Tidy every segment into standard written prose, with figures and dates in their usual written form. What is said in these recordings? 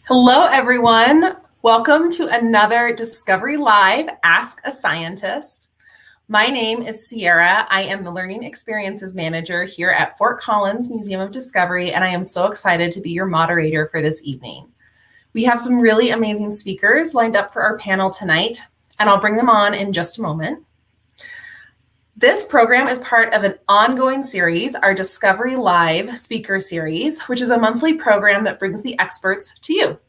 Hello, everyone. Welcome to another Discovery Live Ask a Scientist. My name is Sierra. I am the Learning Experiences Manager here at Fort Collins Museum of Discovery, and I am so excited to be your moderator for this evening. We have some really amazing speakers lined up for our panel tonight, and I'll bring them on in just a moment. This program is part of an ongoing series, our Discovery Live Speaker Series, which is a monthly program that brings the experts to you.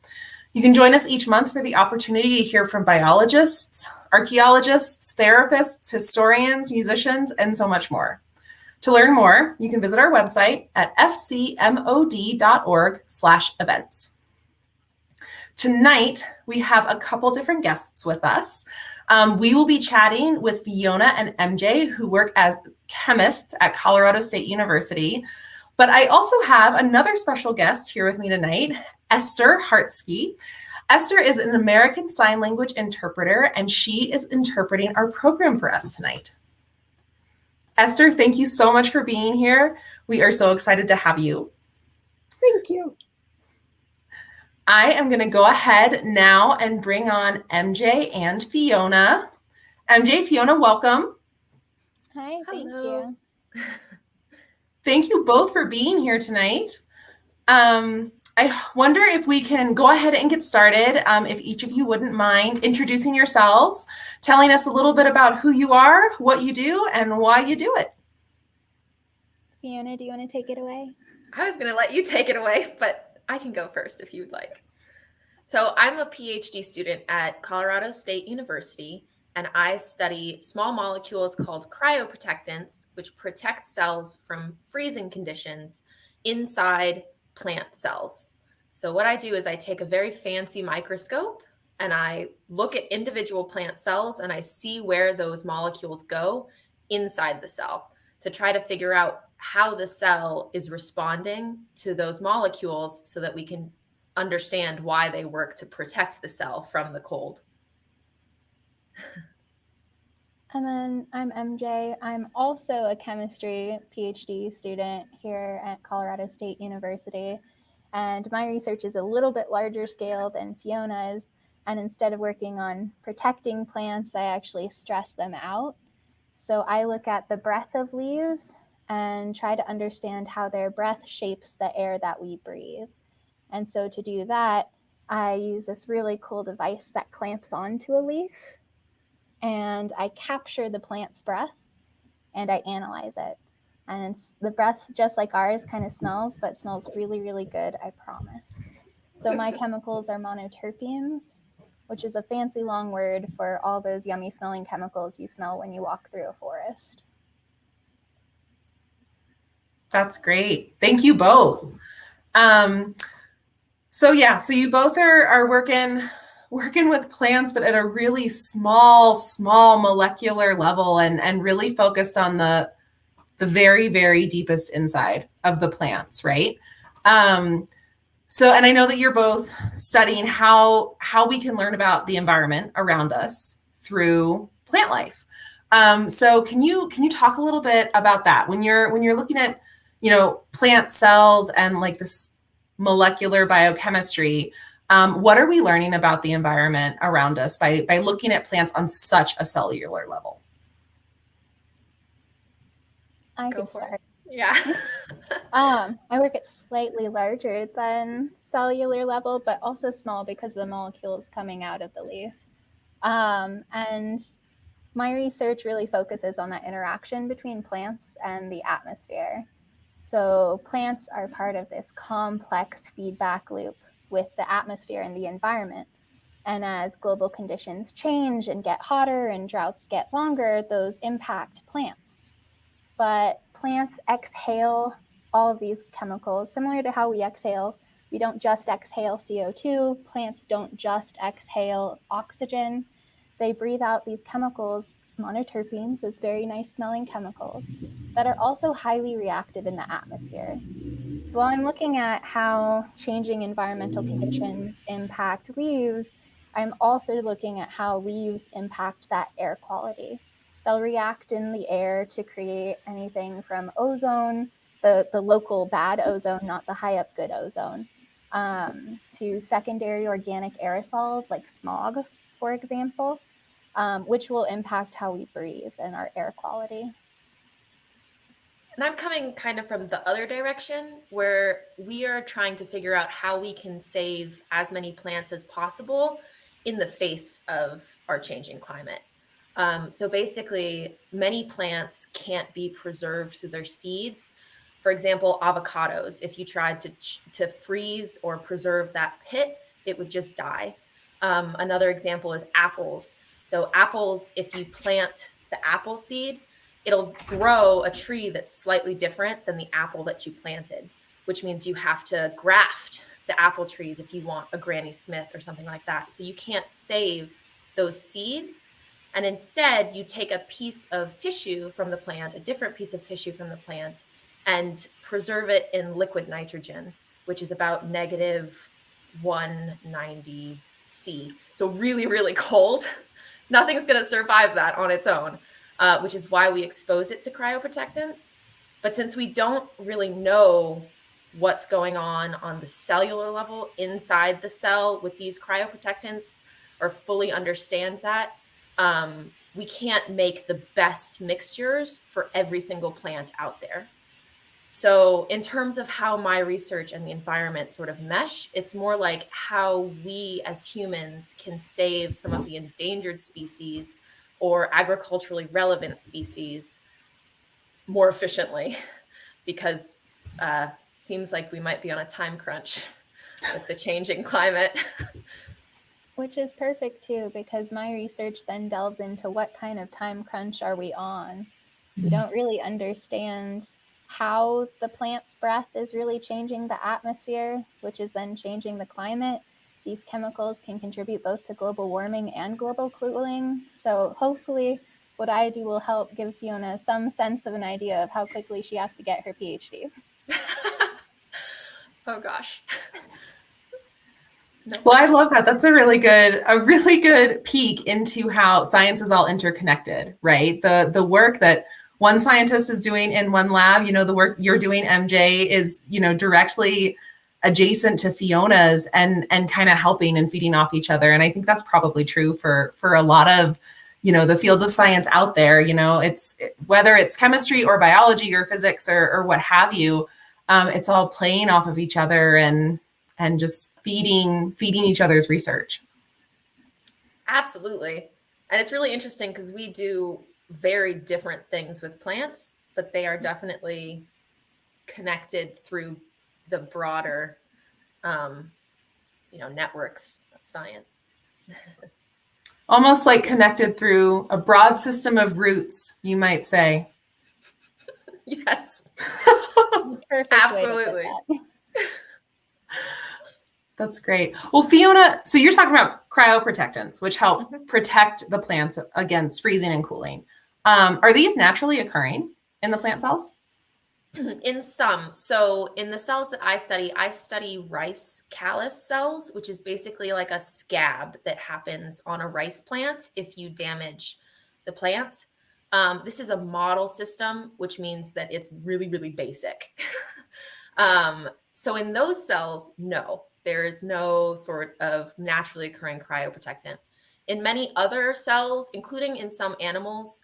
You can join us each month for the opportunity to hear from biologists, archaeologists, therapists, historians, musicians, and so much more. To learn more, you can visit our website at fcmod.org/events. Tonight, we have a couple different guests with us. We will be chatting with Fiona and MJ, who work as chemists at Colorado State University. But I also have another special guest here with me tonight, Esther Hartsky. Esther is an American Sign Language interpreter, and she is interpreting our program for us tonight. Esther, thank you so much for being here. We are so excited to have you. Thank you. I am going to go ahead now and bring on MJ and Fiona. MJ, Fiona, welcome. Hi, thank you. Thank you both for being here tonight. I wonder if we can go ahead and get started. If each of you wouldn't mind introducing yourselves, telling us a little bit about who you are, what you do, and why you do it. Fiona, do you want to take it away? I was going to let you take it away, but I can go first if you'd like. So I'm a PhD student at Colorado State University, and I study small molecules called cryoprotectants, which protect cells from freezing conditions inside plant cells. So what I do is I take a very fancy microscope and I look at individual plant cells and I see where those molecules go inside the cell to try to figure out how the cell is responding to those molecules so that we can understand why they work to protect the cell from the cold. And then I'm MJ. I'm also a chemistry PhD student here at Colorado State University. And my research is a little bit larger scale than Fiona's. And instead of working on protecting plants, I actually stress them out. So I look at the breath of leaves and try to understand how their breath shapes the air that we breathe. And so to do that, I use this really cool device that clamps onto a leaf. And I capture the plant's breath and I analyze it. And the breath, just like ours, kind of smells, but smells really, really good, I promise. So my chemicals are monoterpenes, which is a fancy long word for all those yummy smelling chemicals you smell when you walk through a forest. That's great. Thank you both. So you both are working with plants, but at a really small molecular level and really focused on the very, very deepest inside of the plants, right? And I know that you're both studying how we can learn about the environment around us through plant life. So can you talk a little bit about that when you're looking at, plant cells and like this molecular biochemistry? What are we learning about the environment around us by looking at plants on such a cellular level? I can start. Yeah. I work at slightly larger than cellular level, but also small because of the molecules coming out of the leaf. And my research really focuses on that interaction between plants and the atmosphere. So plants are part of this complex feedback loop with the atmosphere and the environment. And as global conditions change and get hotter and droughts get longer, those impact plants. But plants exhale all of these chemicals, similar to how we exhale. We don't just exhale CO2. Plants don't just exhale oxygen. They breathe out these chemicals, monoterpenes, those very nice smelling chemicals, that are also highly reactive in the atmosphere. So while I'm looking at how changing environmental conditions impact leaves, I'm also looking at how leaves impact that air quality. They'll react in the air to create anything from ozone, the local bad ozone, not the high up good ozone, to secondary organic aerosols like smog, for example, which will impact how we breathe and our air quality. And I'm coming kind of from the other direction, where we are trying to figure out how we can save as many plants as possible in the face of our changing climate. So basically, many plants can't be preserved through their seeds. For example, avocados, if you tried to freeze or preserve that pit, it would just die. Another example is apples. So apples, if you plant the apple seed, it'll grow a tree that's slightly different than the apple that you planted, which means you have to graft the apple trees if you want a Granny Smith or something like that. So you can't save those seeds. And instead, you take a piece of tissue from the plant, a different piece of tissue from the plant, and preserve it in liquid nitrogen, which is about negative 190 C. So really, really cold. Nothing's going to survive that on its own. Which is why we expose it to cryoprotectants. But since we don't really know what's going on the cellular level inside the cell with these cryoprotectants, or fully understand that, we can't make the best mixtures for every single plant out there. So in terms of how my research and the environment sort of mesh, it's more like how we as humans can save some of the endangered species or agriculturally relevant species more efficiently, because seems like we might be on a time crunch with the changing climate. Which is perfect too, because my research then delves into what kind of time crunch are we on. We don't really understand how the plant's breath is really changing the atmosphere, which is then changing the climate. These chemicals can contribute both to global warming and global cooling. So hopefully what I do will help give Fiona some sense of an idea of how quickly she has to get her PhD. Oh gosh. No. Well, I love that. That's a really good peek into how science is all interconnected, right? The work that one scientist is doing in one lab, the work you're doing, MJ, is, directly adjacent to Fiona's and kind of helping and feeding off each other. And I think that's probably true for a lot of, the fields of science out there. It's whether it's chemistry or biology or physics or what have you, it's all playing off of each other and just feeding each other's research. Absolutely. And it's really interesting because we do very different things with plants, but they are definitely connected through the broader, networks of science. Almost like connected through a broad system of roots, you might say. Yes. Absolutely. That's great. Well, Fiona, so you're talking about cryoprotectants, which help protect the plants against freezing and cooling. Are these naturally occurring in the plant cells? In some. So in the cells that I study rice callus cells, which is basically like a scab that happens on a rice plant if you damage the plant. This is a model system, which means that it's really, really basic. So in those cells, no, there is no sort of naturally occurring cryoprotectant. In many other cells, including in some animals,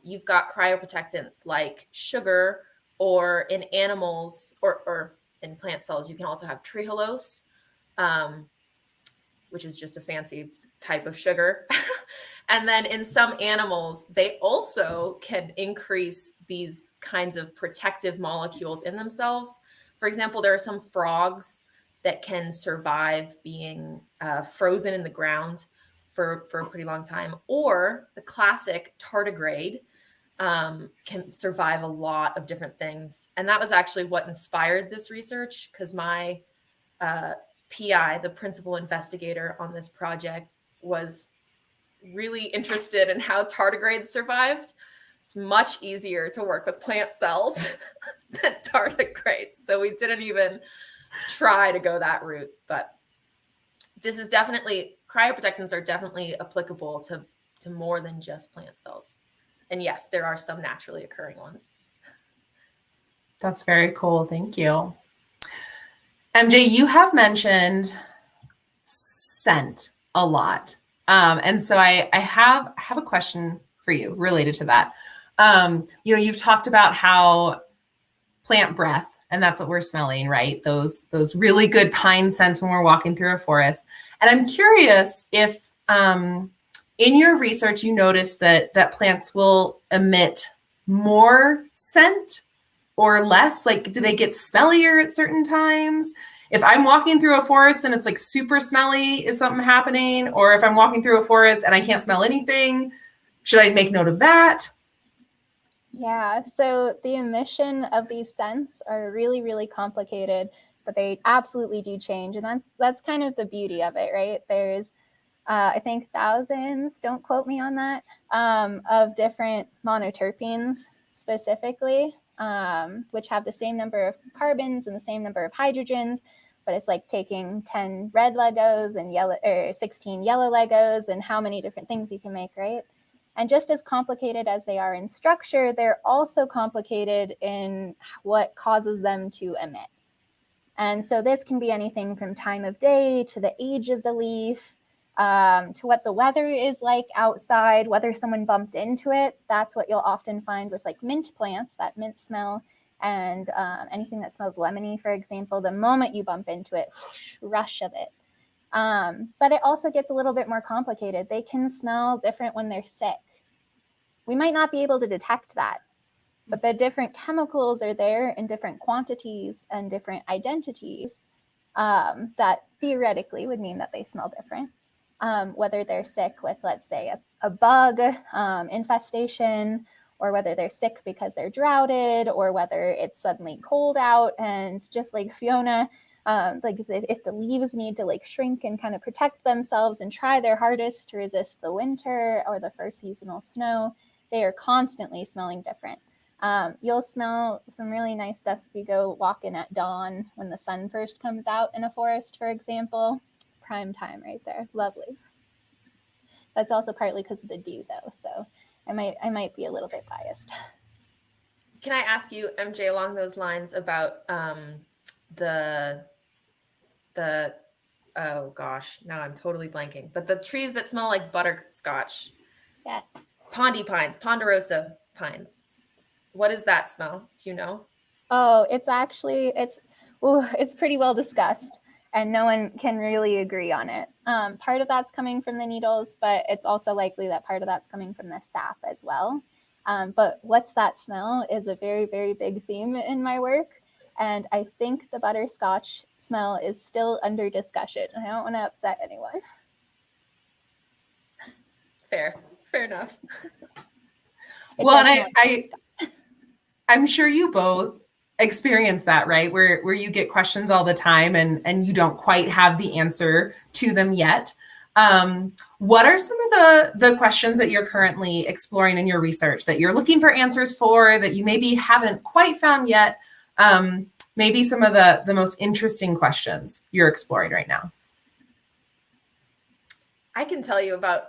you've got cryoprotectants like sugar, or in animals or in plant cells, you can also have trehalose, which is just a fancy type of sugar. And then in some animals, they also can increase these kinds of protective molecules in themselves. For example, there are some frogs that can survive being frozen in the ground for a pretty long time. Or the classic tardigrade can survive a lot of different things. And that was actually what inspired this research, because my PI, the principal investigator on this project, was really interested in how tardigrades survived. It's much easier to work with plant cells than tardigrades. So we didn't even try to go that route. But this is definitely, cryoprotectants are definitely applicable to more than just plant cells. And yes, there are some naturally occurring ones. That's very cool. Thank you. MJ, you have mentioned scent a lot. And so I have a question for you related to that. You've talked about how plant breath, and that's what we're smelling, right? Those really good pine scents when we're walking through a forest. And I'm curious if in your research you noticed that plants will emit more scent or less. Like, do they get smellier at certain times? If I'm walking through a forest and it's like super smelly, is something happening? Or if I'm walking through a forest and I can't smell anything, should I make note of that? Yeah, so the emission of these scents are really, really complicated, but they absolutely do change. And that's kind of the beauty of it, right? There's, I think, thousands, don't quote me on that, of different monoterpenes specifically, which have the same number of carbons and the same number of hydrogens, but it's like taking 10 red Legos and 16 yellow Legos and how many different things you can make, right? And just as complicated as they are in structure, they're also complicated in what causes them to emit. And so this can be anything from time of day to the age of the leaf, to what the weather is like outside, whether someone bumped into it. That's what you'll often find with like mint plants, that mint smell, and anything that smells lemony, for example. The moment you bump into it, rush of it. But it also gets a little bit more complicated. They can smell different when they're sick. We might not be able to detect that, but the different chemicals are there in different quantities and different identities that theoretically would mean that they smell different. Whether they're sick with, let's say, a bug infestation, or whether they're sick because they're droughted, or whether it's suddenly cold out. And just like Fiona, like if the leaves need to like shrink and kind of protect themselves and try their hardest to resist the winter or the first seasonal snow, they are constantly smelling different. You'll smell some really nice stuff if you go walking at dawn when the sun first comes out in a forest, for example. Prime time right there. Lovely. That's also partly because of the dew, though, so I might be a little bit biased. Can I ask you, MJ, along those lines about the oh gosh, now I'm totally blanking, but the trees that smell like butterscotch. Yes. Ponderosa pines. What is that smell? Do you know? Oh, it's pretty well discussed, and no one can really agree on it. Part of that's coming from the needles, but it's also likely that part of that's coming from the sap as well. But what's that smell is a very, very big theme in my work. And I think the butterscotch smell is still under discussion. I don't want to upset anyone. Fair enough. Well, and I'm sure you both experience that, right? Where you get questions all the time and you don't quite have the answer to them yet. What are some of the questions that you're currently exploring in your research that you're looking for answers for that you maybe haven't quite found yet? Maybe some of the most interesting questions you're exploring right now. I can tell you about,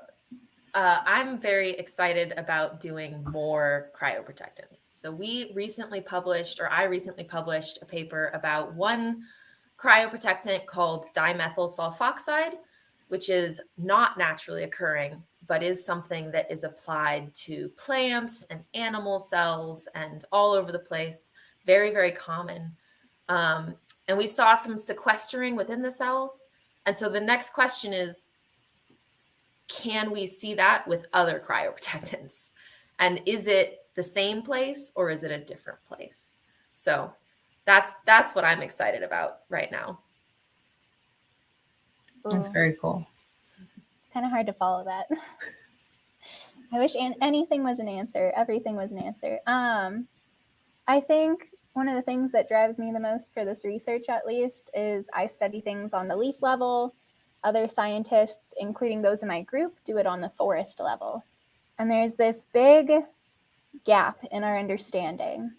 I'm very excited about doing more cryoprotectants. So I recently published a paper about one cryoprotectant called dimethyl sulfoxide, which is not naturally occurring, but is something that is applied to plants and animal cells and all over the place. Very, very common. And we saw some sequestering within the cells. And so the next question is, can we see that with other cryoprotectants? And is it the same place or is it a different place? So that's what I'm excited about right now. That's very cool. It's kind of hard to follow that. I wish anything was an answer. Everything was an answer. I think one of the things that drives me the most for this research, at least, is I study things on the leaf level. Other scientists, including those in my group, do it on the forest level. And there's this big gap in our understanding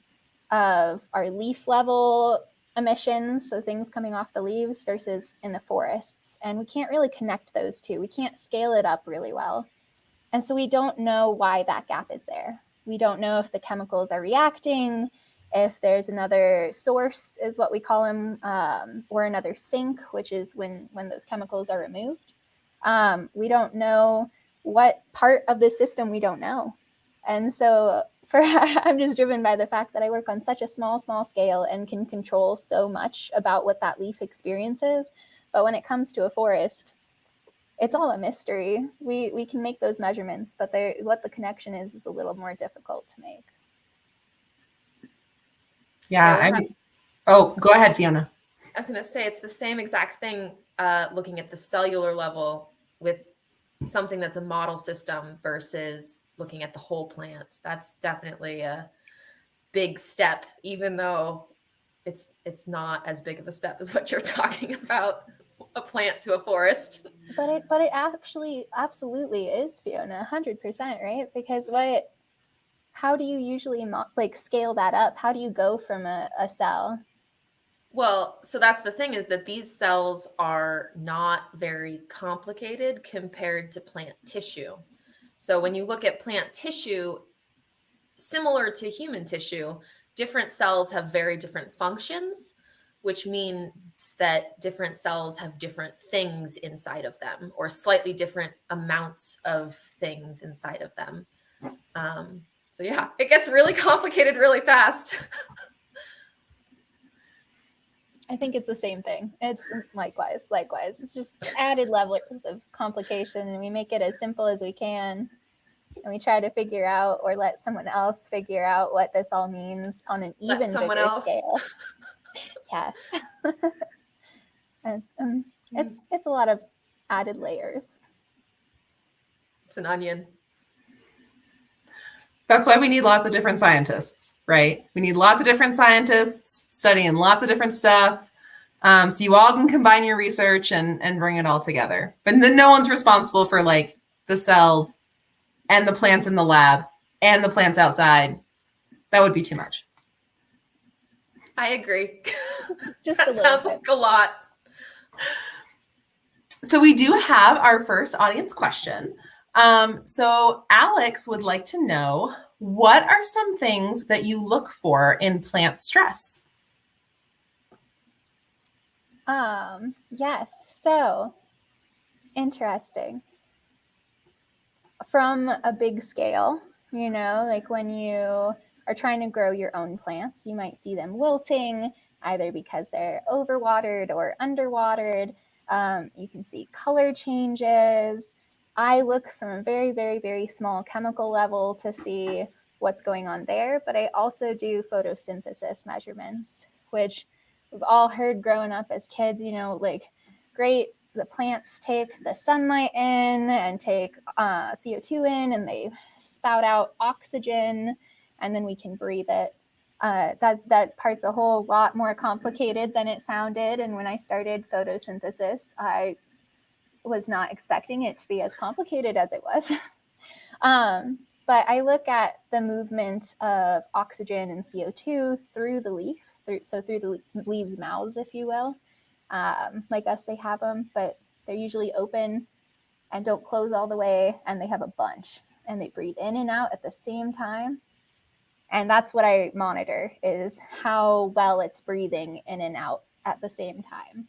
of our leaf level emissions, so things coming off the leaves, versus in the forests. And we can't really connect those two. We can't scale it up really well. And so we don't know why that gap is there. We don't know if the chemicals are reacting If there's another source, is what we call them, or another sink, which is when those chemicals are removed. We don't know what part of the system we don't know. And so I'm just driven by the fact that I work on such a small scale and can control so much about what that leaf experiences. But when it comes to a forest, it's all a mystery. We can make those measurements, but what the connection is a little more difficult to make. Yeah, oh, go ahead, Fiona. I was going to say it's the same exact thing looking at the cellular level with something that's a model system versus looking at the whole plant. That's definitely a big step, even though it's not as big of a step as what you're talking about, a plant to a forest. But it actually absolutely is, Fiona, 100%, right? Because how do you usually scale that up? How do you go from a cell? Well, so that's the thing, is that these cells are not very complicated compared to plant tissue. So when you look at plant tissue, similar to human tissue, different cells have very different functions, which means that different cells have different things inside of them, or slightly different amounts of things inside of them. So yeah, it gets really complicated really fast. I think it's the same thing. It's likewise. It's just added levels of complication, and we make it as simple as we can. And we try to figure out, or let someone else figure out, what this all means on an even bigger scale. Yes. It's a lot of added layers. It's an onion. That's why we need lots of different scientists, right? We need lots of different scientists studying lots of different stuff. So you all can combine your research and bring it all together. But then no one's responsible for like the cells and the plants in the lab and the plants outside. That would be too much. I agree. Just that sounds like a lot. So we do have our first audience question. So Alex would like to know, what are some things that you look for in plant stress? Yes. So interesting. From a big scale, like when you are trying to grow your own plants, you might see them wilting, either because they're overwatered or underwatered. You can see color changes. I look from a very, very, very small chemical level to see what's going on there, but I also do photosynthesis measurements, which we've all heard growing up as kids, great, the plants take the sunlight in and take CO2 in, and they spout out oxygen, and then we can breathe it. That part's a whole lot more complicated than it sounded. And when I started photosynthesis, I was not expecting it to be as complicated as it was. But I look at the movement of oxygen and CO2 through the leaf, through the leaves' mouths, if you will. Like us, they have them, but they're usually open and don't close all the way, and they have a bunch, and they breathe in and out at the same time. And that's what I monitor, is how well it's breathing in and out at the same time.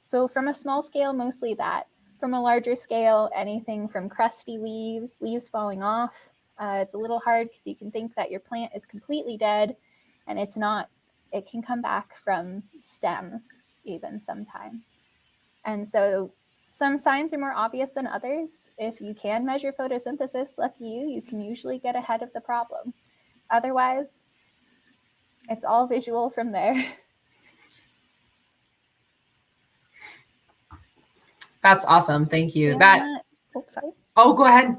So from a small scale, mostly that. From a larger scale, anything from crusty leaves falling off. It's a little hard because you can think that your plant is completely dead, and it's not. It can come back from stems even sometimes. And so some signs are more obvious than others. If you can measure photosynthesis, lucky you can usually get ahead of the problem. Otherwise, it's all visual from there. That's awesome. Thank you. Fiona, Oh, go ahead.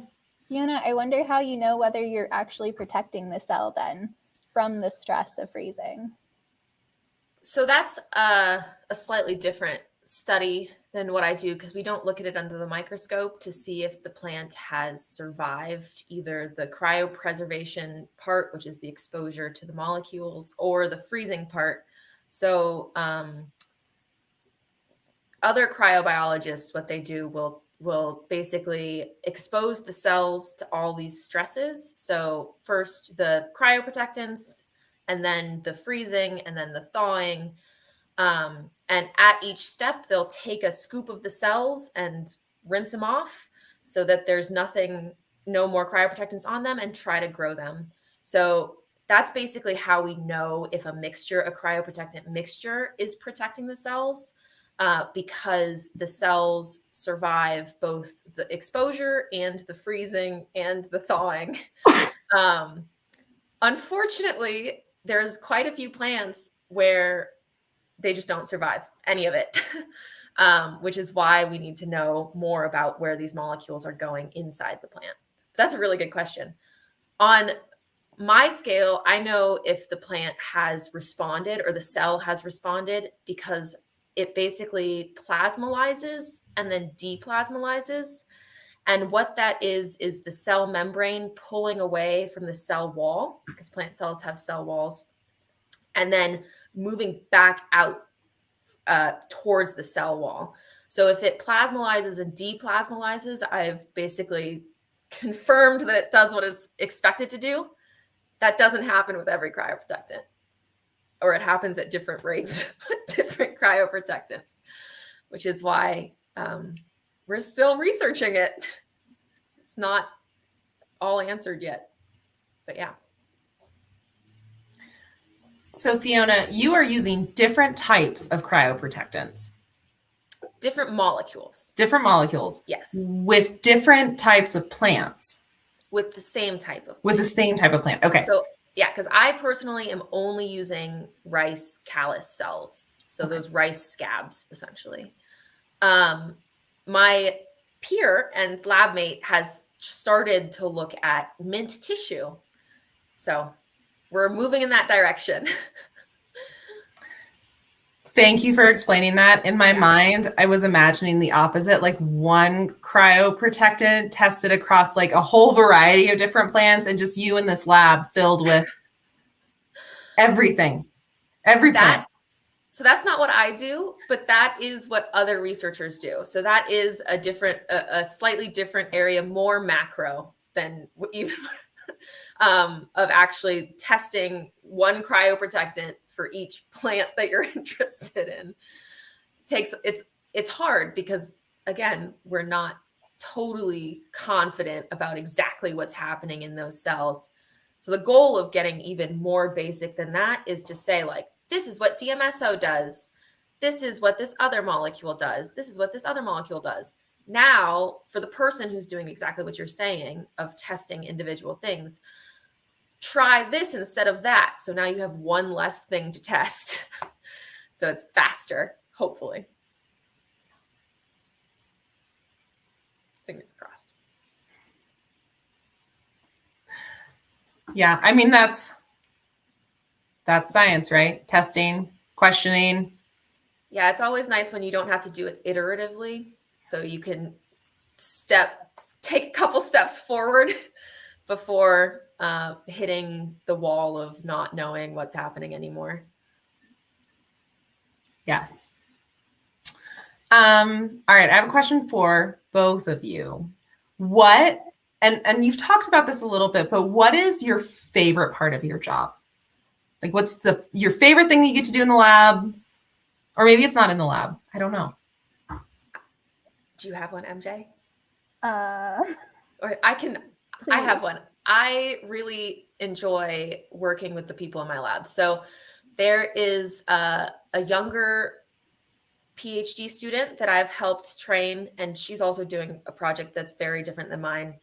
Fiona, I wonder how you know whether you're actually protecting the cell then from the stress of freezing. So that's a slightly different study than what I do, because we don't look at it under the microscope to see if the plant has survived either the cryopreservation part, which is the exposure to the molecules, or the freezing part. So other cryobiologists, what they do will basically expose the cells to all these stresses. So first, the cryoprotectants and then the freezing, and then the thawing. And at each step, they'll take a scoop of the cells and rinse them off so that there's no more cryoprotectants on them, and try to grow them. So that's basically how we know if a cryoprotectant mixture is protecting the cells, because the cells survive both the exposure and the freezing and the thawing. Unfortunately, there's quite a few plants where they just don't survive any of it, which is why we need to know more about where these molecules are going inside the plant. That's a really good question. On my scale, I know if the plant has responded or the cell has responded because it basically plasmolyzes and then deplasmolyzes. And what that is the cell membrane pulling away from the cell wall, because plant cells have cell walls, and then moving back out towards the cell wall. So if it plasmolyzes and deplasmolyzes, I've basically confirmed that it does what it's expected to do. That doesn't happen with every cryoprotectant, or it happens at different rates with different cryoprotectants, which is why we're still researching it. It's not all answered yet, but yeah. So Fiona, you are using different types of cryoprotectants. Different molecules. Different molecules. Yes. With different types of plants. With the same type of plant. With the same type of plant. Okay. So yeah, because I personally am only using rice callus cells. So those rice scabs, essentially. My peer and lab mate has started to look at mint tissue. So we're moving in that direction. Thank you for explaining that. In my mind, I was imagining the opposite, like one cryoprotectant tested across like a whole variety of different plants, and just you in this lab filled with everything, every plant. So that's not what I do, but that is what other researchers do. So that is a slightly different area, more macro than even of actually testing one cryoprotectant for each plant that you're interested in. It's hard because, again, we're not totally confident about exactly what's happening in those cells. So the goal of getting even more basic than that is to say, like, this is what DMSO does. This is what this other molecule does. This is what this other molecule does. Now, for the person who's doing exactly what you're saying of testing individual things, try this instead of that. So now you have one less thing to test. So it's faster, hopefully. Fingers crossed. Yeah, I mean, that's science, right? Testing, questioning. Yeah, it's always nice when you don't have to do it iteratively. So you can take a couple steps forward before hitting the wall of not knowing what's happening anymore. Yes. All right, I have a question for both of you. What, and you've talked about this a little bit, but what is your favorite part of your job? Like, what's your favorite thing that you get to do in the lab? Or maybe it's not in the lab. I don't know. Do you have one, MJ? Or I have one. I really enjoy working with the people in my lab. So there is a younger PhD student that I've helped train, and she's also doing a project that's very different than mine,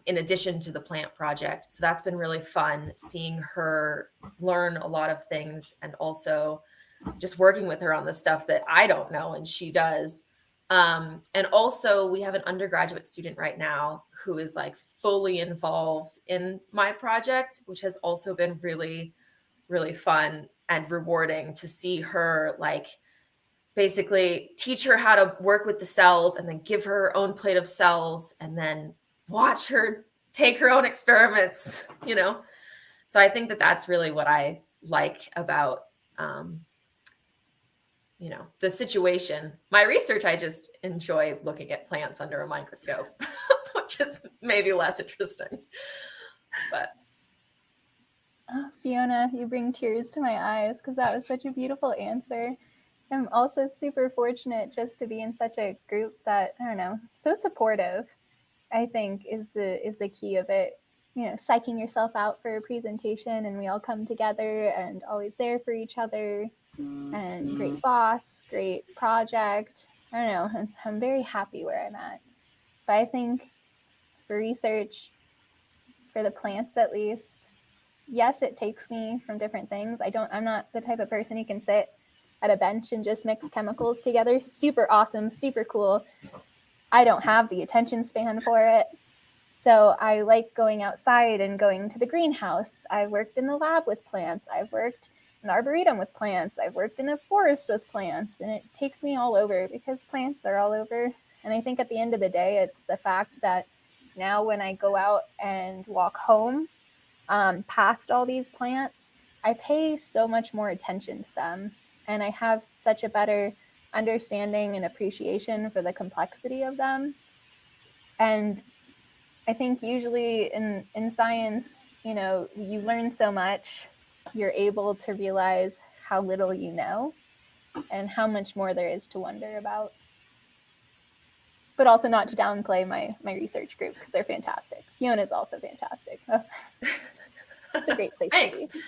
in addition to the plant project. So that's been really fun seeing her learn a lot of things, and also just working with her on the stuff that I don't know and she does. And also we have an undergraduate student right now who is like fully involved in my project, which has also been really, really fun and rewarding to see her like basically teach her how to work with the cells and then give her her own plate of cells and then watch her take her own experiments, you know? So I think that that's really what I like about, you know, the situation. My research, I just enjoy looking at plants under a microscope, which is maybe less interesting, but. Oh, Fiona, you bring tears to my eyes because that was such a beautiful answer. I'm also super fortunate just to be in such a group that, I don't know, so supportive, I think is the key of it. You know, psyching yourself out for a presentation and we all come together and always there for each other, and great boss, great project. I don't know, I'm very happy where I'm at. But I think for research, for the plants at least, yes, it takes me from different things. I'm not the type of person who can sit at a bench and just mix chemicals together. Super awesome, super cool. I don't have the attention span for it. So I like going outside and going to the greenhouse. I've worked in the lab with plants. I've worked in arboretum with plants. I've worked in a forest with plants. And it takes me all over because plants are all over. And I think at the end of the day, it's the fact that now when I go out and walk home past all these plants, I pay so much more attention to them. And I have such a better understanding and appreciation for the complexity of them. And I think usually in science, you know, you learn so much, you're able to realize how little you know and how much more there is to wonder about. But also not to downplay my research group because they're fantastic. Fiona's also fantastic. Oh, it's a great place to be.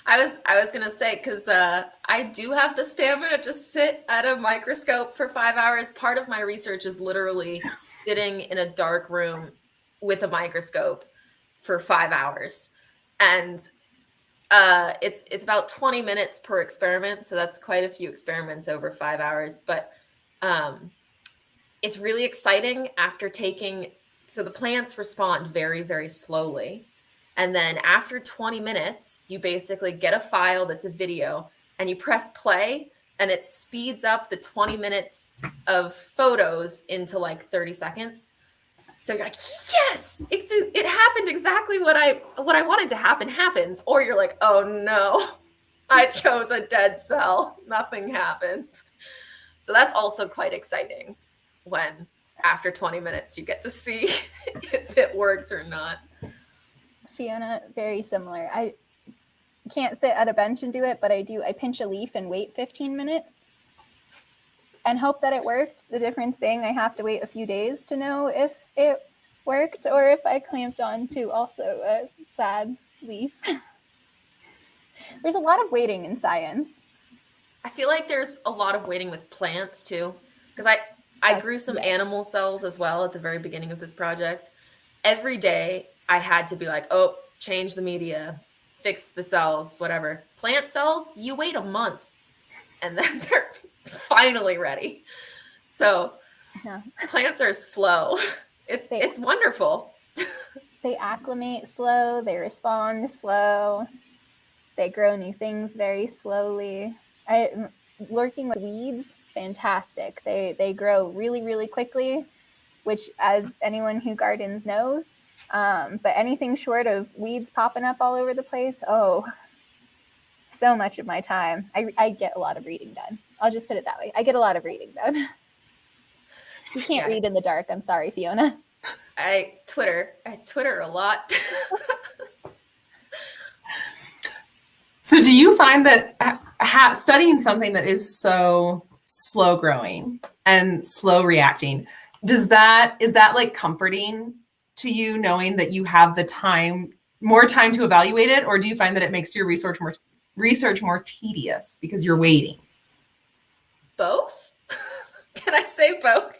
I was gonna say, because I do have the stamina to sit at a microscope for 5 hours. Part of my research is literally sitting in a dark room with a microscope for 5 hours, and it's about 20 minutes per experiment, so that's quite a few experiments over 5 hours. But it's really exciting after taking. So the plants respond very, very slowly. And then after 20 minutes, you basically get a file that's a video and you press play and it speeds up the 20 minutes of photos into like 30 seconds. So you're like, yes, it happened exactly what I wanted to happen happens. Or you're like, oh no, I chose a dead cell. Nothing happened. So that's also quite exciting when after 20 minutes you get to see if it worked or not. Fiona, very similar. I can't sit at a bench and do it, but I do. I pinch a leaf and wait 15 minutes and hope that it worked. The difference being I have to wait a few days to know if it worked or if I clamped on to also a sad leaf. There's a lot of waiting in science. I feel like there's a lot of waiting with plants too, because I grew some animal cells as well at the very beginning of this project. Every day I had to be like, oh, change the media, fix the cells, whatever. Plant cells, you wait a month and then they're finally ready. So plants are slow. It's wonderful. They acclimate slow, they respond slow, they grow new things very slowly. Working with weeds, fantastic. They grow really, really quickly, which as anyone who gardens knows, but anything short of weeds popping up all over the place, oh, so much of my time. I get a lot of reading done. I'll just put it that way. I get a lot of reading done. You can't read in the dark. I'm sorry, Fiona. I Twitter a lot. So do you find that studying something that is so slow growing and slow reacting, is that like comforting to you, knowing that you have more time to evaluate it? Or do you find that it makes your research more tedious because you're waiting? Both. Can I say both?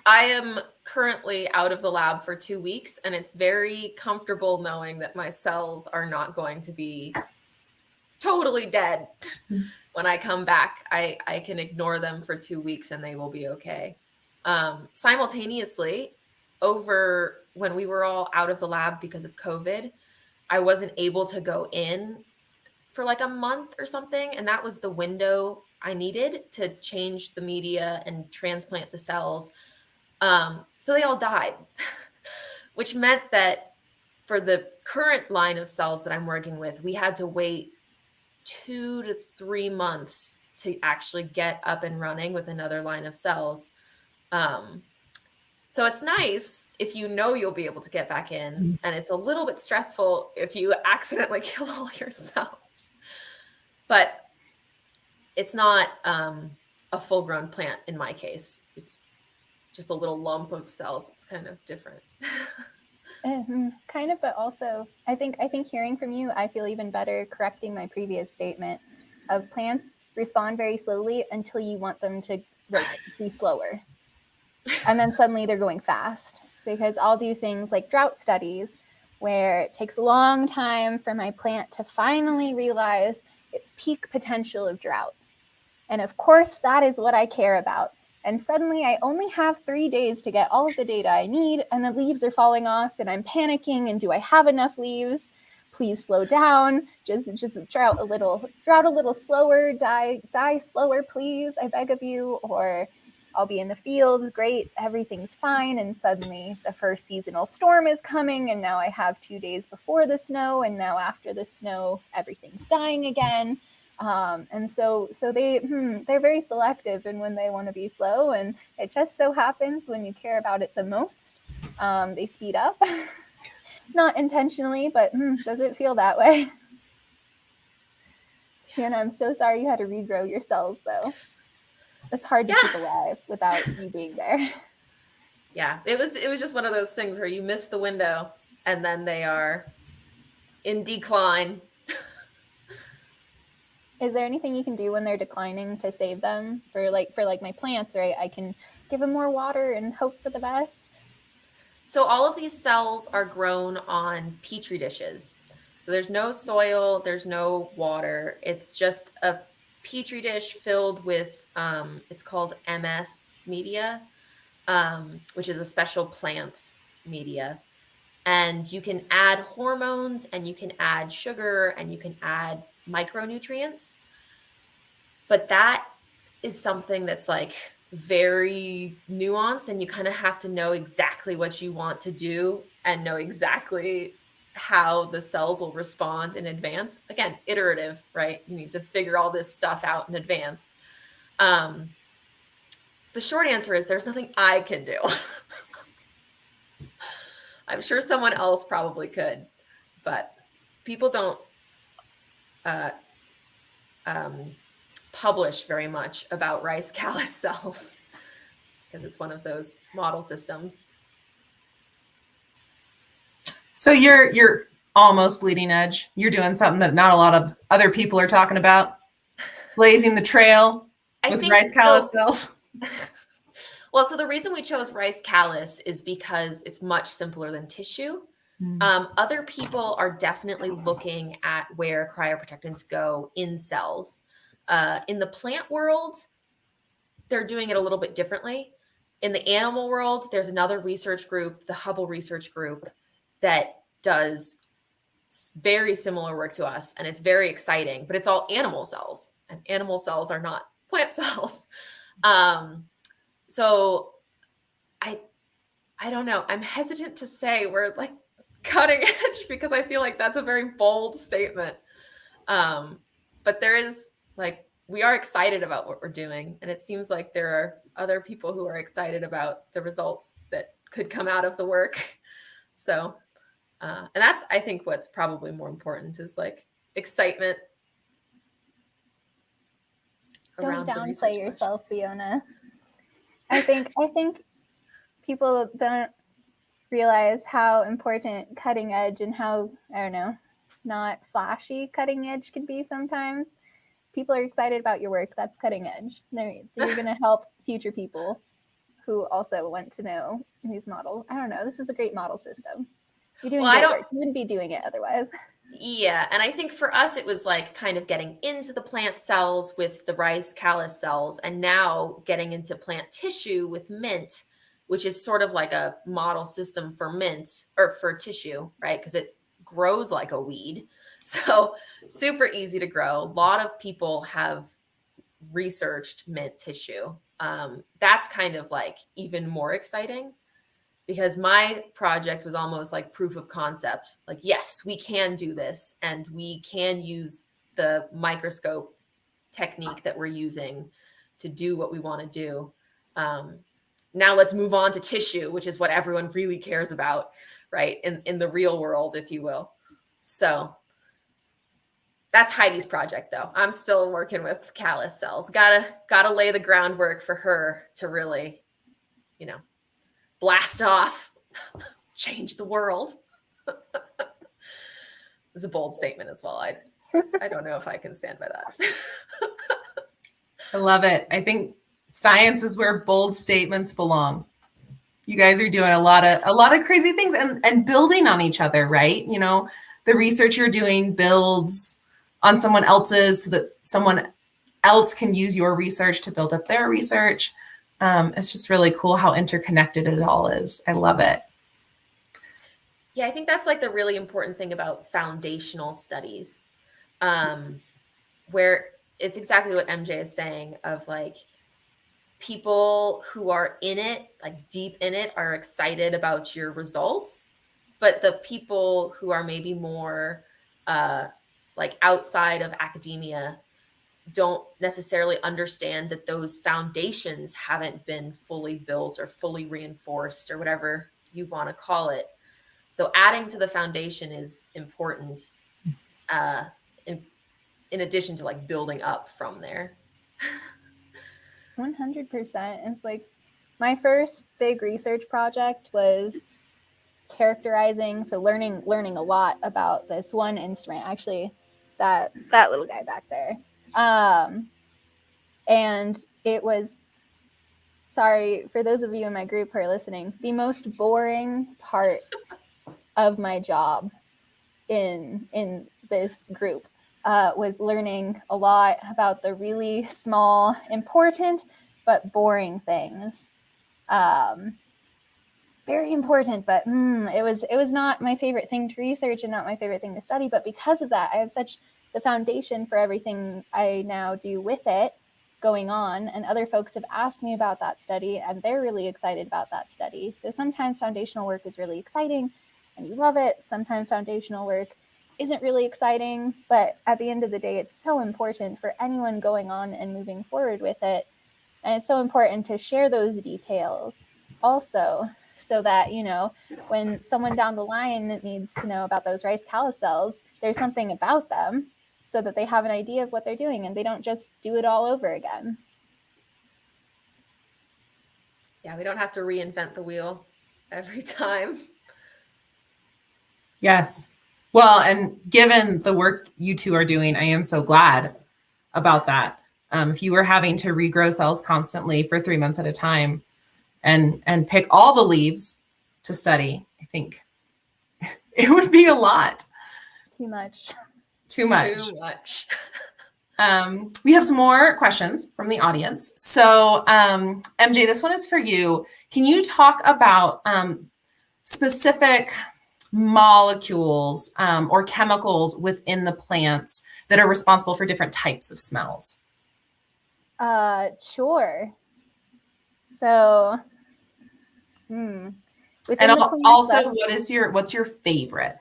I am currently out of the lab for 2 weeks, and it's very comfortable knowing that my cells are not going to be totally dead when I come back. I can ignore them for 2 weeks and they will be okay. Simultaneously, over when we were all out of the lab because of COVID, I wasn't able to go in for like a month or something. And that was the window I needed to change the media and transplant the cells. So they all died, which meant that for the current line of cells that I'm working with, we had to wait 2 to 3 months to actually get up and running with another line of cells. So it's nice if you know you'll be able to get back in, and it's a little bit stressful if you accidentally kill all your cells. But it's not a full-grown plant in my case. It's just a little lump of cells. It's kind of different. Kind of, but also I think hearing from you, I feel even better correcting my previous statement of plants respond very slowly until you want them to like be slower. And then suddenly they're going fast, because I'll do things like drought studies where it takes a long time for my plant to finally realize its peak potential of drought. And of course, that is what I care about. And suddenly I only have 3 days to get all of the data I need, and the leaves are falling off, and I'm panicking, and do I have enough leaves? Please slow down. Just drought a little slower, die slower, please, I beg of you. Or I'll be in the fields, great, everything's fine, and suddenly the first seasonal storm is coming, and now I have 2 days before the snow, and now after the snow, everything's dying again. And so they're very selective in when they want to be slow, and it just so happens when you care about it the most, they speed up. Not intentionally, but does it feel that way? Hannah, I'm so sorry you had to regrow your cells, though. It's hard to keep alive without you being there. Yeah, it was just one of those things where you miss the window, and then they are in decline. Is there anything you can do when they're declining to save them for my plants, right? I can give them more water and hope for the best. So all of these cells are grown on petri dishes. So there's no soil, there's no water. It's just a petri dish filled with it's called MS media, which is a special plant media. And you can add hormones, and you can add sugar, and you can add micronutrients. But that is something that's like very nuanced, and you kind of have to know exactly what you want to do and know exactly how the cells will respond in advance. Again, iterative, right? You need to figure all this stuff out in advance. So the short answer is there's nothing I can do. I'm sure someone else probably could, but people don't publish very much about rice callus cells because it's one of those model systems. So you're almost bleeding edge. You're doing something that not a lot of other people are talking about, blazing the trail with rice callus cells. Well, so the reason we chose rice callus is because it's much simpler than tissue. Other people are definitely looking at where cryoprotectants go in cells. In the plant world, they're doing it a little bit differently. In the animal world, there's another research group, the Hubble Research Group, that does very similar work to us, and it's very exciting, but it's all animal cells, and animal cells are not plant cells. So I don't know. I'm hesitant to say we're like cutting edge because I feel like that's a very bold statement. But there is like, we are excited about what we're doing. And it seems like there are other people who are excited about the results that could come out of the work. So, and that's, I think, what's probably more important is like excitement. Don't downplay yourself, Fiona. I think people don't realize how important cutting edge and how, I don't know, not flashy cutting edge can be sometimes. People are excited about your work. That's cutting edge. You're going to help future people who also want to know these models. I don't know. This is a great model system. You're doing great work. You wouldn't be doing it otherwise. Yeah. And I think for us, it was like kind of getting into the plant cells with the rice callus cells, and now getting into plant tissue with mint, which is sort of like a model system for mint or for tissue, right? Because it grows like a weed. So super easy to grow. A lot of people have researched mint tissue. That's kind of like even more exciting, because my project was almost like proof of concept. Like, yes, we can do this, and we can use the microscope technique that we're using to do what we want to do. now let's move on to tissue, which is what everyone really cares about, right? In the real world, if you will. So that's Heidi's project, though. I'm still working with callus cells. Gotta lay the groundwork for her to really, blast off, change the world. It's a bold statement as well. I don't know if I can stand by that. I love it. I think science is where bold statements belong. You guys are doing a lot of crazy things and building on each other, right? The research you're doing builds on someone else's so that someone else can use your research to build up their research. It's just really cool how interconnected it all is. I love it. Yeah, I think that's like the really important thing about foundational studies, where it's exactly what MJ is saying of like people who are in it, like deep in it, are excited about your results, but the people who are maybe more like outside of academia don't necessarily understand that those foundations haven't been fully built or fully reinforced or whatever you want to call it. So adding to the foundation is important, in addition to like building up from there. 100%. It's like my first big research project was characterizing, so learning a lot about this one instrument, actually that little guy back there. And it was, sorry for those of you in my group who are listening, the most boring part of my job in this group was learning a lot about the really small, important, but boring things. Very important, but it was not my favorite thing to research and not my favorite thing to study. But because of that, I have such the foundation for everything I now do with it going on. And other folks have asked me about that study, and they're really excited about that study. So sometimes foundational work is really exciting and you love it. Sometimes foundational work isn't really exciting, but at the end of the day, it's so important for anyone going on and moving forward with it. And it's so important to share those details also, so that, when someone down the line needs to know about those rice callus cells, there's something about them so that they have an idea of what they're doing and they don't just do it all over again. Yeah, we don't have to reinvent the wheel every time. Yes. Well, and given the work you two are doing, I am so glad about that. If you were having to regrow cells constantly for 3 months at a time and pick all the leaves to study, I think it would be a lot. Too much. We have some more questions from the audience. So MJ, this one is for you. Can you talk about specific molecules or chemicals within the plants that are responsible for different types of smells? Sure. So, and also, what's your favorite?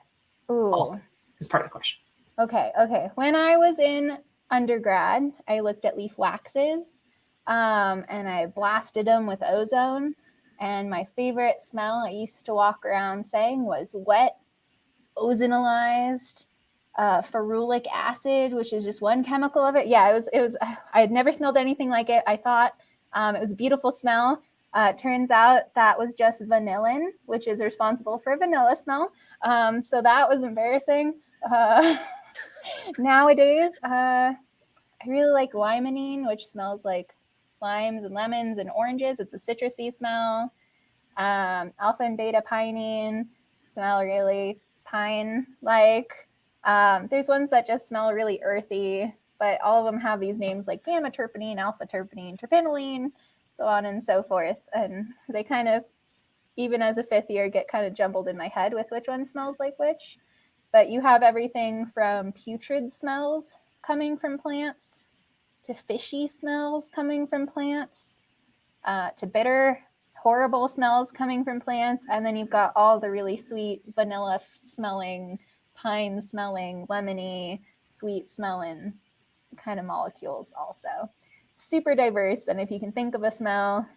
Ooh. Also, is part of the question. Okay. When I was in undergrad, I looked at leaf waxes, and I blasted them with ozone. And my favorite smell I used to walk around saying was wet, ozonalized ferulic acid, which is just one chemical of it. Yeah, it was. I had never smelled anything like it. I thought it was a beautiful smell. Turns out that was just vanillin, which is responsible for vanilla smell. So that was embarrassing. Nowadays, I really like limonene, which smells like limes and lemons and oranges. It's a citrusy smell. Alpha and beta pinene smell really pine-like. There's ones that just smell really earthy, but all of them have these names like gamma terpenine, alpha terpenine, terpinolene, so on and so forth. And they kind of, even as a fifth year, get kind of jumbled in my head with which one smells like which. But you have everything from putrid smells coming from plants to fishy smells coming from plants to bitter, horrible smells coming from plants. And then you've got all the really sweet vanilla smelling, pine smelling, lemony, sweet smelling kind of molecules also. Super diverse. And if you can think of a smell,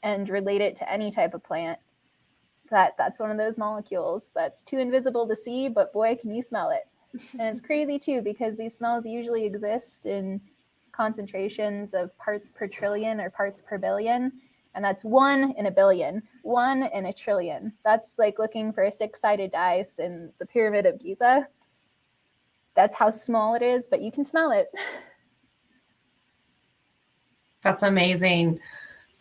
and relate it to any type of plant, that's one of those molecules that's too invisible to see, but boy, can you smell it. And it's crazy too, because these smells usually exist in concentrations of parts per trillion or parts per billion. And that's 1 in a billion, 1 in a trillion. That's like looking for a 6-sided dice in the Pyramid of Giza. That's how small it is, but you can smell it. That's amazing.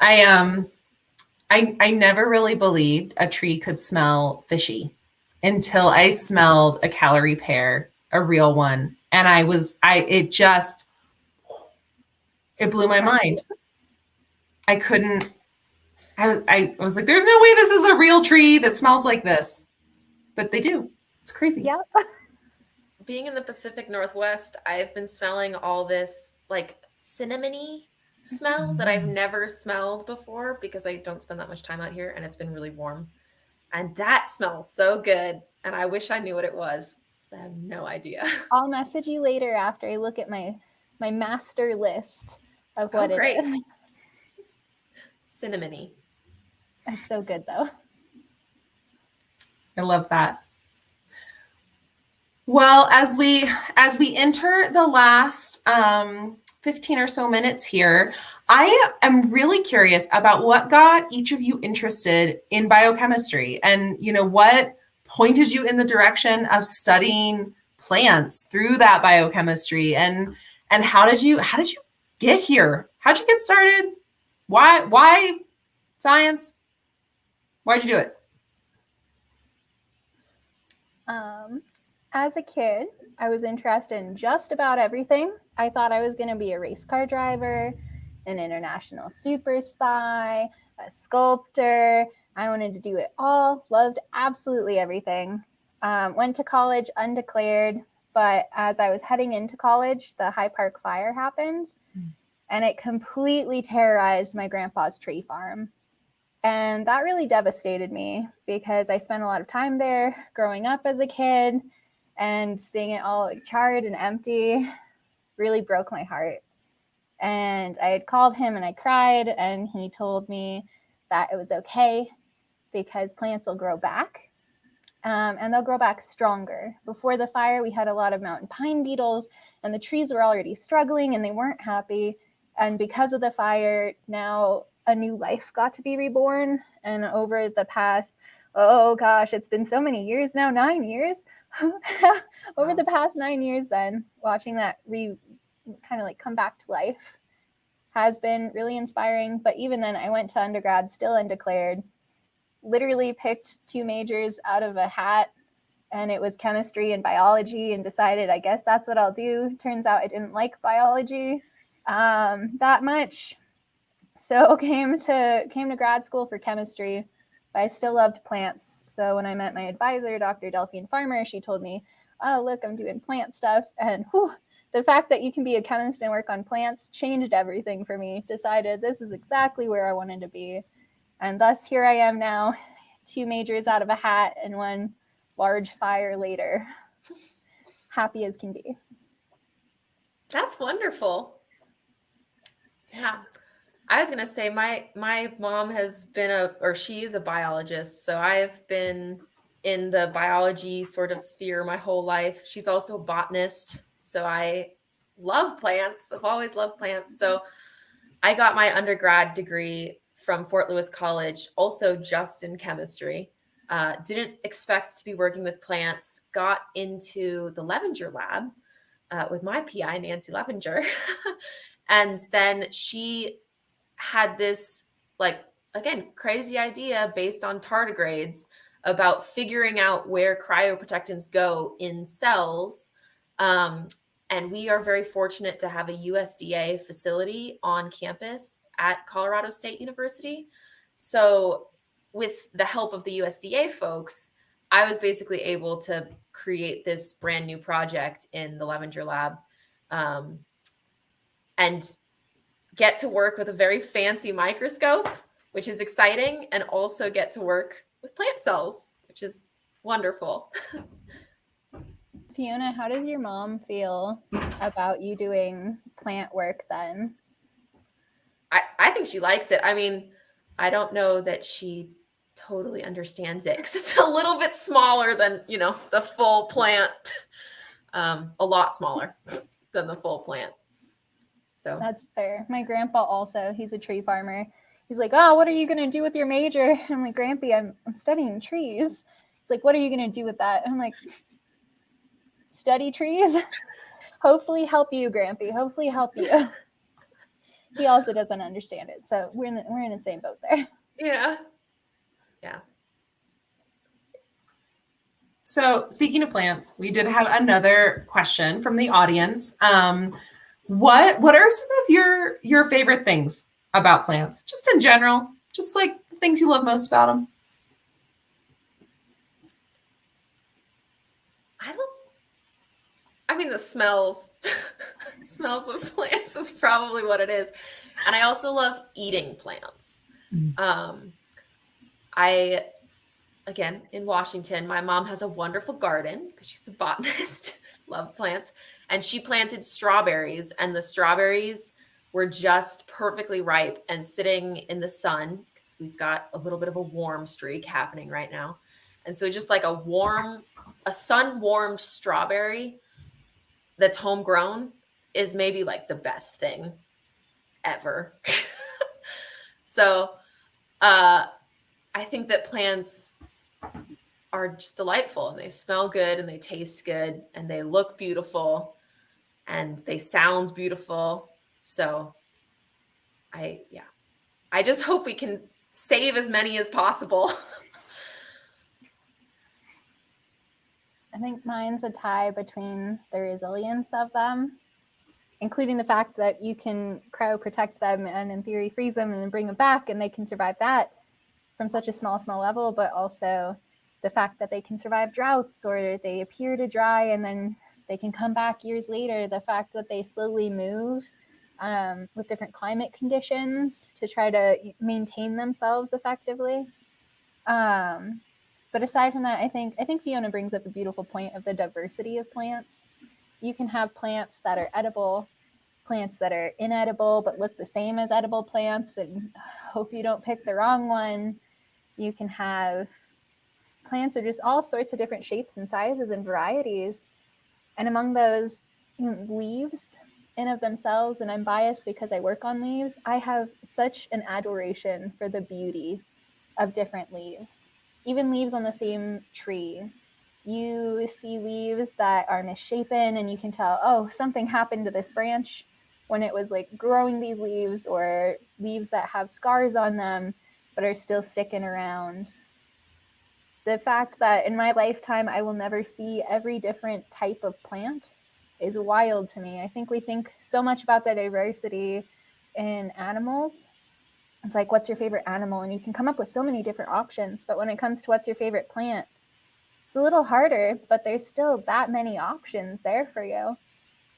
I never really believed a tree could smell fishy until I smelled a calorie pear, a real one. And it blew my mind. I couldn't, I was like, there's no way this is a real tree that smells like this. But they do. It's crazy. Yeah. Being in the Pacific Northwest, I've been smelling all this like cinnamony smell that I've never smelled before because I don't spend that much time out here and it's been really warm. And that smells so good. And I wish I knew what it was. So I have no idea. I'll message you later after I look at my master list of what it is. Cinnamony. That's so good though. I love that. Well, as we enter the last 15 or so minutes here, I am really curious about what got each of you interested in biochemistry, and what pointed you in the direction of studying plants through that biochemistry, and how did you get here? How'd you get started? Why science? Why'd you do it? As a kid, I was interested in just about everything. I thought I was going to be a race car driver, an international super spy, a sculptor. I wanted to do it all, loved absolutely everything. Went to college undeclared, but as I was heading into college, the High Park fire happened, and it completely terrorized my grandpa's tree farm. And that really devastated me because I spent a lot of time there growing up as a kid, and seeing it all like charred and empty really broke my heart. And I had called him and I cried, and he told me that it was okay because plants will grow back, and they'll grow back stronger. Before the fire, we had a lot of mountain pine beetles, and the trees were already struggling and they weren't happy. And because of the fire, now a new life got to be reborn. And over the past, oh gosh, it's been so many years now, 9 years. Over the past 9 years, then watching that kind of like come back to life has been really inspiring. But even then, I went to undergrad still undeclared, literally picked 2 majors out of a hat, and it was chemistry and biology, and decided I guess that's what I'll do. Turns out I didn't like biology that much, so came to grad school for chemistry. But I still loved plants. So when I met my advisor, Dr. Delphine Farmer, she told me, oh, look, I'm doing plant stuff. And the fact that you can be a chemist and work on plants changed everything for me. Decided this is exactly where I wanted to be. And thus here I am now, 2 majors out of a hat and 1 large fire later. Happy as can be. That's wonderful. Yeah. I was going to say my mom has been she's a biologist. So I've been in the biology sort of sphere my whole life. She's also a botanist. So I love plants. I've always loved plants. So I got my undergrad degree from Fort Lewis College, also just in chemistry. Didn't expect to be working with plants. Got into the Levenger lab with my PI, Nancy Levenger. And then she had this, like, again, crazy idea based on tardigrades about figuring out where cryoprotectants go in cells. And we are very fortunate to have a USDA facility on campus at Colorado State University. So with the help of the USDA folks, I was basically able to create this brand new project in the Levenger lab, and get to work with a very fancy microscope, which is exciting, and also get to work with plant cells, which is wonderful. Fiona, how does your mom feel about you doing plant work then? I think she likes it. I mean, I don't know that she totally understands it because it's a little bit smaller than, the full plant, a lot smaller than the full plant. So that's fair. My grandpa also, he's a tree farmer. He's like, oh, what are you going to do with your major? I'm like, Grampy, I'm studying trees. He's like, what are you going to do with that? I'm like, study trees? Hopefully help you, Grampy. Hopefully help you. He also doesn't understand it. So we're in the same boat there. Yeah. So speaking of plants, we did have another question from the audience. What are some of your favorite things about plants, just in general, just like the things you love most about them? The smells. Smells of plants is probably what it is. And I also love eating plants. Again, in Washington, my mom has a wonderful garden because she's a botanist, love plants. And she planted strawberries, and the strawberries were just perfectly ripe and sitting in the sun because we've got a little bit of a warm streak happening right now. And so just like a sun-warmed strawberry that's homegrown is maybe like the best thing ever. So I think that plants are just delightful, and they smell good, and they taste good, and they look beautiful, and they sound beautiful. So I just hope we can save as many as possible. I think mine's a tie between the resilience of them, including the fact that you can cryoprotect them and in theory freeze them and then bring them back and they can survive that from such a small level, but also the fact that they can survive droughts or they appear to dry and then they can come back years later. The fact that they slowly move with different climate conditions to try to maintain themselves effectively. But aside from that, I think Fiona brings up a beautiful point of the diversity of plants. You can have plants that are edible, plants that are inedible but look the same as edible plants, and hope you don't pick the wrong one. You can have plants of just all sorts of different shapes and sizes and varieties. And among those, leaves in of themselves, and I'm biased because I work on leaves, I have such an adoration for the beauty of different leaves. Even leaves on the same tree. You see leaves that are misshapen and you can tell, oh, something happened to this branch when it was like growing these leaves, or leaves that have scars on them but are still sticking around. The fact that in my lifetime I will never see every different type of plant is wild to me. I think we think so much about the diversity in animals. It's like, what's your favorite animal? And you can come up with so many different options. But when it comes to what's your favorite plant, it's a little harder, but there's still that many options there for you.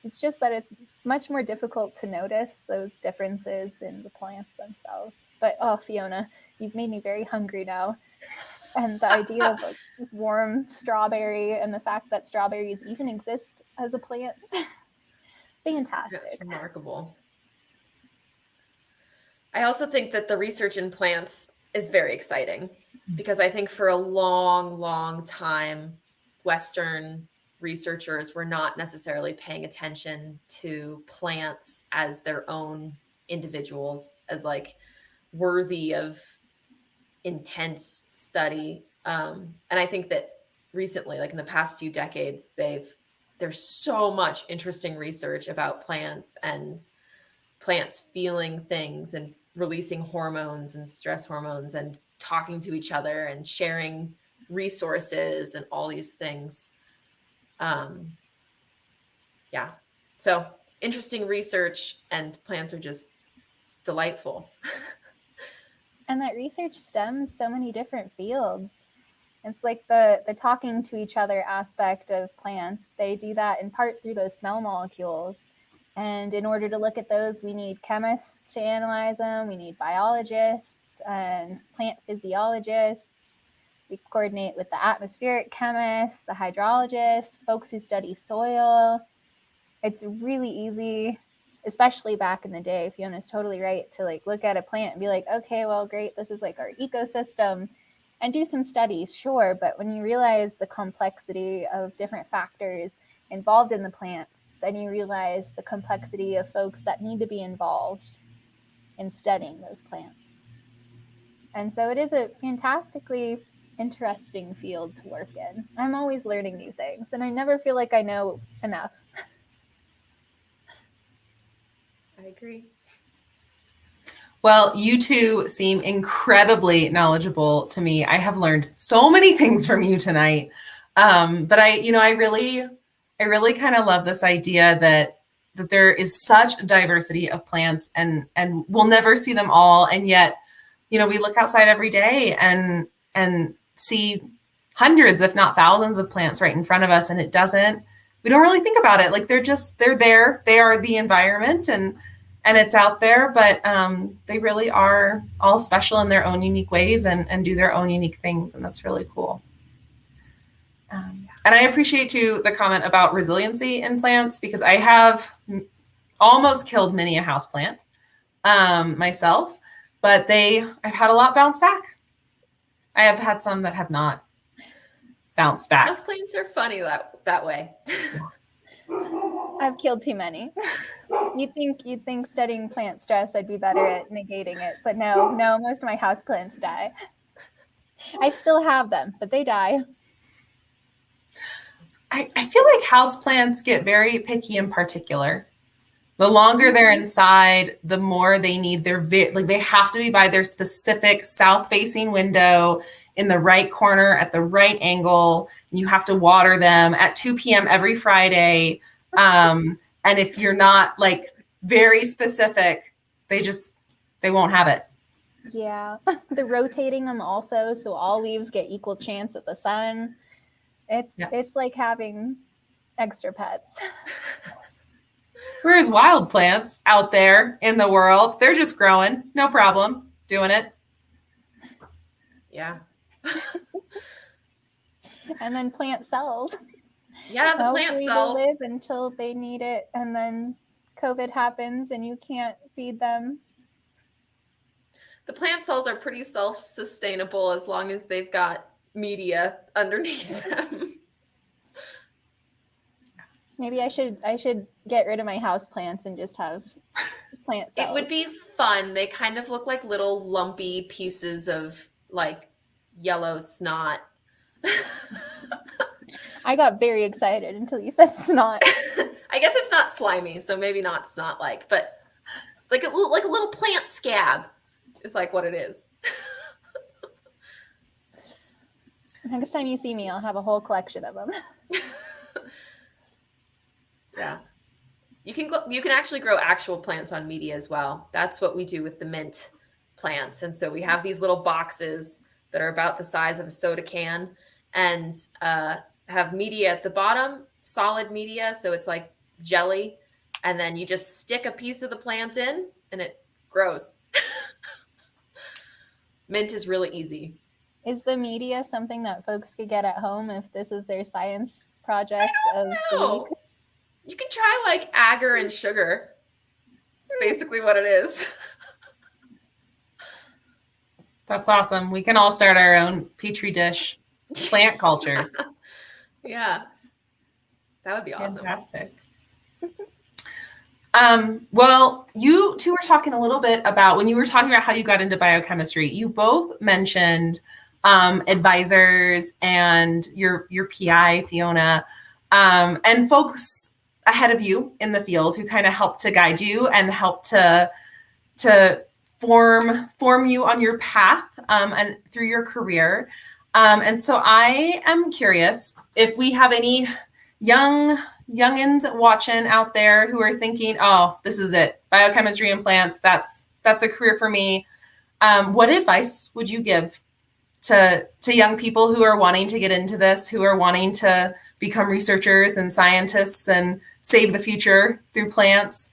It's just that it's much more difficult to notice those differences in the plants themselves. But oh, Fiona, you've made me very hungry now. And the idea of a warm strawberry and the fact that strawberries even exist as a plant, fantastic. That's remarkable. I also think that the research in plants is very exciting because I think for a long, long time, Western researchers were not necessarily paying attention to plants as their own individuals, as like worthy of intense study. And I think that recently, like in the past few decades, there's so much interesting research about plants and plants feeling things and releasing hormones and stress hormones and talking to each other and sharing resources and all these things. So interesting research, and plants are just delightful. And that research stems so many different fields. It's like the talking to each other aspect of plants. They do that in part through those smell molecules. And in order to look at those, we need chemists to analyze them. We need biologists and plant physiologists. We coordinate with the atmospheric chemists, the hydrologists, folks who study soil. It's really easy especially back in the day. Fiona's totally right to like look at a plant and be like, okay, well, great, this is like our ecosystem, and do some studies, sure. But when you realize the complexity of different factors involved in the plant, then you realize the complexity of folks that need to be involved in studying those plants. And so it is a fantastically interesting field to work in. I'm always learning new things, and I never feel like I know enough. I agree. Well, you two seem incredibly knowledgeable to me. I have learned so many things from you tonight. But I really kind of love this idea that there is such a diversity of plants, and we'll never see them all. And yet, we look outside every day and see hundreds, if not thousands, of plants right in front of us. And we don't really think about it. Like they're there. They are the environment, and it's out there, but they really are all special in their own unique ways and do their own unique things. And that's really cool. And I appreciate too the comment about resiliency in plants, because I have almost killed many a houseplant myself, but I've had a lot bounce back. I have had some that have not bounced back. Houseplants are funny that way. I've killed too many. You'd think studying plant stress, I'd be better at negating it, but no, most of my houseplants die. I still have them, but they die. I feel like houseplants get very picky and particular. The longer they're inside, the more they need they have to be by their specific south-facing window in the right corner at the right angle. You have to water them at 2 p.m. every Friday. And if you're not like very specific, they won't have it. Yeah. The rotating them also, so all leaves get equal chance at the sun. It's like having extra pets. Whereas wild plants out there in the world, they're just growing, no problem, doing it. Yeah. And then plant cells. Yeah, the plant cells live until they need it, and then COVID happens and you can't feed them. The plant cells are pretty self-sustainable as long as they've got media underneath them. Maybe I should get rid of my house plants and just have plant cells. It would be fun. They kind of look like little lumpy pieces of like yellow snot. I got very excited until you said snot. I guess it's not slimy, so maybe not snot-like, but like a little plant scab is like what it is. Next time you see me, I'll have a whole collection of them. Yeah. You can actually grow actual plants on media as well. That's what we do with the mint plants. And so we have these little boxes that are about the size of a soda can and have media at the bottom, solid media. So it's like jelly. And then you just stick a piece of the plant in and it grows. Mint is really easy. Is the media something that folks could get at home if this is their science project of the week? You can try like agar and sugar. It's basically what it is. That's awesome. We can all start our own petri dish plant cultures. Yeah. That would be awesome. Fantastic. Well, you two were talking a little bit about when you were talking about how you got into biochemistry, you both mentioned advisors and your PI, Fiona, and folks ahead of you in the field who kind of helped to guide you and help to form you on your path and through your career. And so I am curious if we have any youngins watching out there who are thinking, oh, this is it, biochemistry and plants, that's a career for me. What advice would you give to young people who are wanting to get into this, who are wanting to become researchers and scientists and save the future through plants?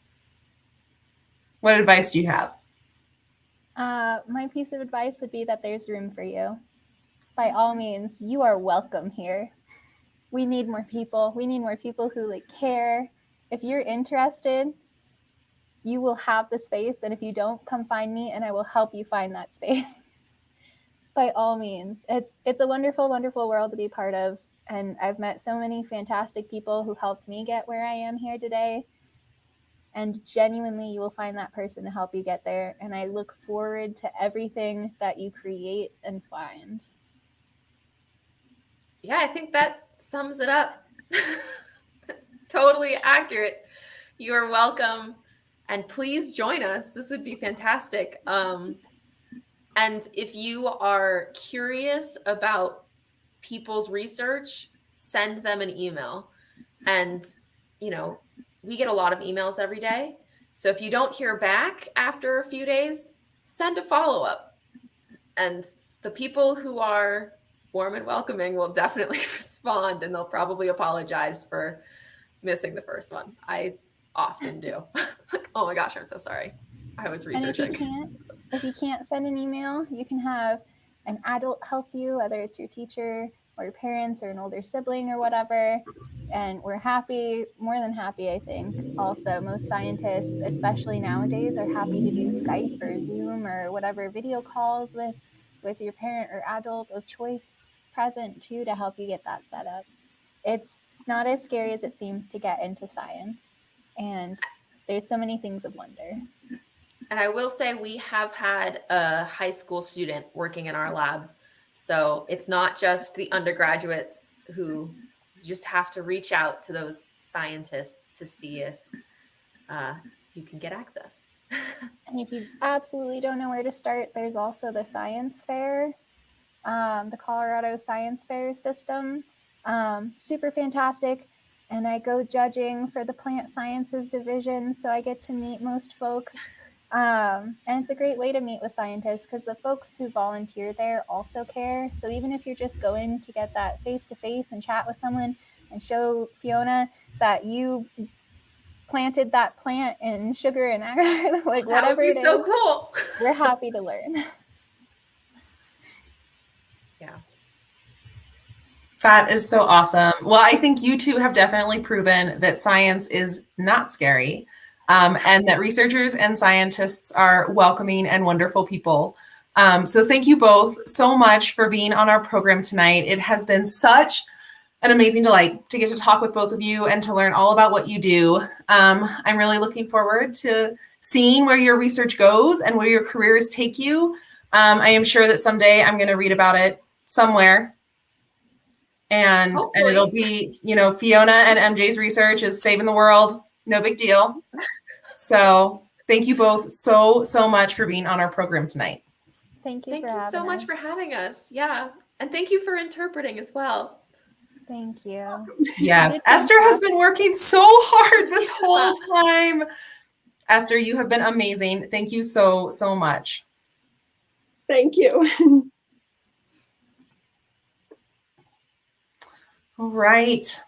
What advice do you have? My piece of advice would be that there's room for you. By all means, you are welcome here. We need more people. We need more people who care. If you're interested, you will have the space. And if you don't, come find me and I will help you find that space. By all means. It's a wonderful, wonderful world to be part of. And I've met so many fantastic people who helped me get where I am here today. And genuinely, you will find that person to help you get there. And I look forward to everything that you create and find. Yeah, I think that sums it up. That's totally accurate. You are welcome. And please join us. This would be fantastic. And if you are curious about people's research, send them an email. And, you know, we get a lot of emails every day. So if you don't hear back after a few days, send a follow-up. And the people who are warm and welcoming will definitely respond, and they'll probably apologize for missing the first one. I often do. Like, oh my gosh, I'm so sorry. I was researching. And if you can't send an email, you can have an adult help you, whether it's your teacher or your parents or an older sibling or whatever. And we're happy, more than happy, I think. Also, most scientists, especially nowadays, are happy to do Skype or Zoom or whatever video calls with your parent or adult of choice present too, to help you get that set up. It's not as scary as it seems to get into science. And there's so many things of wonder. And I will say we have had a high school student working in our lab. So it's not just the undergraduates who just have to reach out to those scientists to see if you can get access. And if you absolutely don't know where to start, there's also the science fair, the Colorado Science Fair system. Super fantastic. And I go judging for the plant sciences division, so I get to meet most folks. And it's a great way to meet with scientists because the folks who volunteer there also care. So even if you're just going to get that face-to-face and chat with someone and show Fiona that you planted that plant in sugar and agar, like that whatever would be it so is, cool. we're happy to learn. Yeah. That is so awesome. Well, I think you two have definitely proven that science is not scary, and that researchers and scientists are welcoming and wonderful people. So thank you both so much for being on our program tonight. It has been such an amazing delight to get to talk with both of you and to learn all about what you do. I'm really looking forward to seeing where your research goes and where your careers take you. I am sure that someday I'm going to read about it somewhere. And it'll be, you know, Fiona and MJ's research is saving the world. No big deal. So thank you both so much for being on our program tonight. Thank you so much for having us. Yeah. And thank you for interpreting as well. Thank you. Yes. Esther has been working so hard this whole time. Esther, you have been amazing. Thank you so much. Thank you. All right.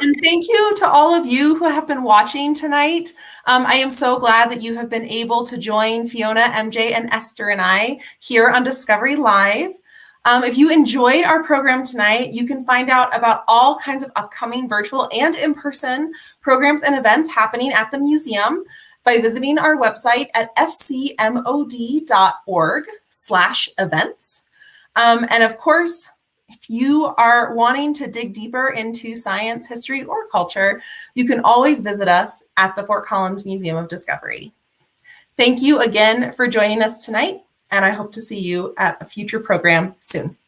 And thank you to all of you who have been watching tonight. I am so glad that you have been able to join Fiona, MJ, and Esther and I here on Discovery Live. If you enjoyed our program tonight, you can find out about all kinds of upcoming virtual and in-person programs and events happening at the museum by visiting our website at fcmod.org/events. And of course, if you are wanting to dig deeper into science, history, or culture, you can always visit us at the Fort Collins Museum of Discovery. Thank you again for joining us tonight, and I hope to see you at a future program soon.